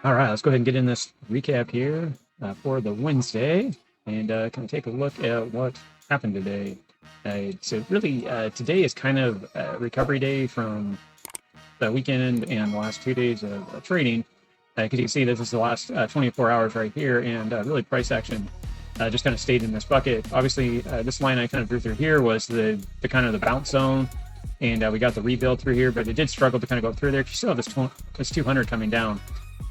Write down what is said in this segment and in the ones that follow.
All right, let's go ahead and get in this recap here for the Wednesday and kind of take a look at what happened today. So really, today is kind of a recovery day from the weekend and the last 2 days of trading. Because you can see this is the last 24 hours right here, and really price action just kind of stayed in this bucket. Obviously, this line I kind of drew through here was the kind of the bounce zone, and we got the rebuild through here, but it did struggle to kind of go through there. You still have this 200 coming down.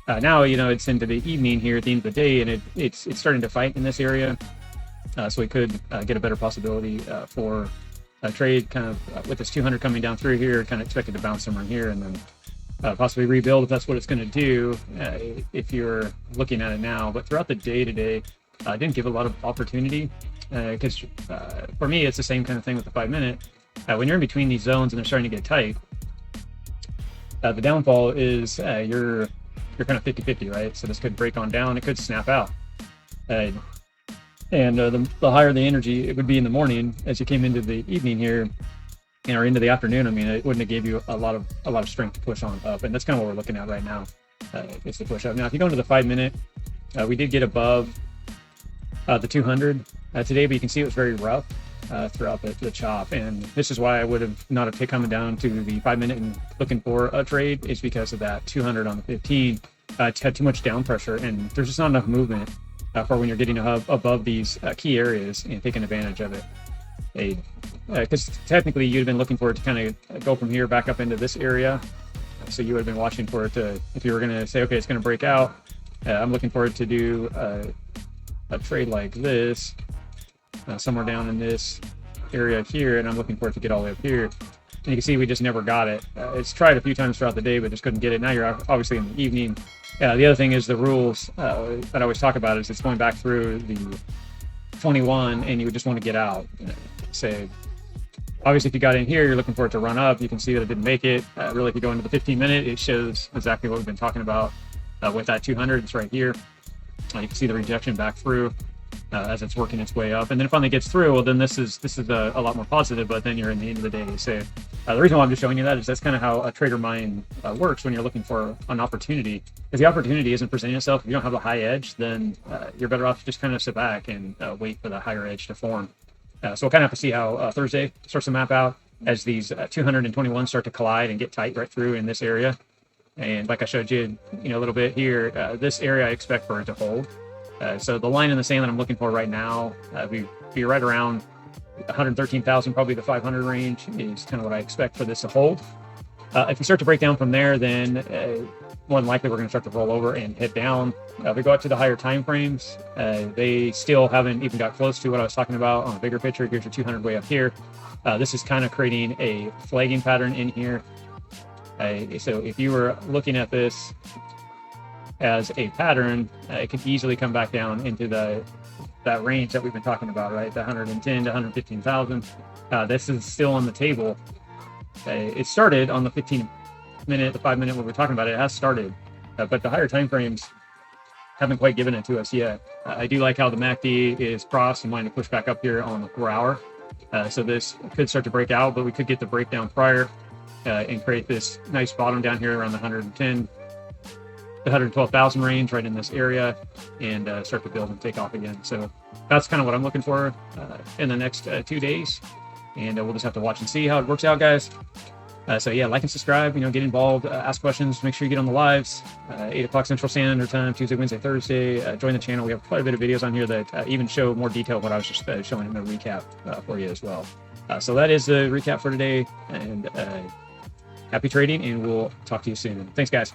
Now, it's into the evening here at the end of the day, and it's starting to fight in this area. So we could get a better possibility for a trade kind of with this 200 coming down through here, kind of expected to bounce somewhere here and then possibly rebuild if that's what it's going to do if you're looking at it now. But throughout the day today, I didn't give a lot of opportunity because for me, it's the same kind of thing with the 5 minute. When you're in between these zones and they're starting to get tight, the downfall is you're kind of 50-50, right? So this could break on down, it could snap out. The higher the energy it would be in the morning as you came into the evening here, or into the afternoon, I mean, it wouldn't have gave you a lot of strength to push on up, and that's kind of what we're looking at right now. Is the push up. Now, if you go into the 5 minute, we did get above the 200 today, but you can see it was very rough throughout the chop, and this is why I would have not have coming down to the 5 minute and looking for a trade is because of that 200 on the 15. It's had too much down pressure, and there's just not enough movement for when you're getting above these key areas and taking advantage of it. Because technically you'd have been looking for it to kind of go from here back up into this area, so you would have been watching for it to, if you were going to say, okay, it's going to break out, I'm looking for it to do a trade like this, somewhere down in this area here, and I'm looking for it to get all the way up here. And you can see we just never got it. It's tried a few times throughout the day, but just couldn't get it. Now you're obviously in the evening. The other thing is the rules that I always talk about is it's going back through the 21, and you would just want to get out. Say, obviously, if you got in here, you're looking for it to run up. You can see that it didn't make it. Really, if you go into the 15 minute, it shows exactly what we've been talking about with that 200. It's right here. You can see the rejection back through as it's working its way up, and then it finally gets through. Well, then this is a lot more positive. But then you're in the end of the day. So the reason why I'm just showing you that is that's kind of how a trader mind works when you're looking for an opportunity. If the opportunity isn't presenting itself, if you don't have a high edge, then you're better off to just kind of sit back and wait for the higher edge to form. So we'll kind of have to see how Thursday starts to map out as these 221 start to collide and get tight right through in this area. And like I showed you, a little bit here, this area I expect for it to hold. So the line in the sand that I'm looking for right now, be right around 113,000, probably the 500 range is kind of what I expect for this to hold. If we start to break down from there, then more than likely we're going to start to roll over and head down. If we go out to the higher time frames, they still haven't even got close to what I was talking about on a bigger picture. Here's your 200 way up here. This is kind of creating a flagging pattern in here. So if you were looking at this as a pattern, it could easily come back down into that range that we've been talking about, right? The 110 to 115,000. This is still on the table. It started on the 15 minute, the 5 minute when we're talking about it. It has started, but the higher time frames haven't quite given it to us yet. I do like how the MACD is crossed and wanting to push back up here on the 4 hour. So this could start to break out, but we could get the breakdown prior and create this nice bottom down here around the 110, the 112,000 range right in this area, and start to build and take off again. So that's kind of what I'm looking for in the next 2 days. And we'll just have to watch and see how it works out, guys. So yeah, like and subscribe, get involved, ask questions, make sure you get on the lives, 8 o'clock Central Standard Time, Tuesday, Wednesday, Thursday. Join the channel. We have quite a bit of videos on here that even show more detail of what I was just showing in the recap for you as well. So that is the recap for today, and happy trading, and we'll talk to you soon. Thanks, guys.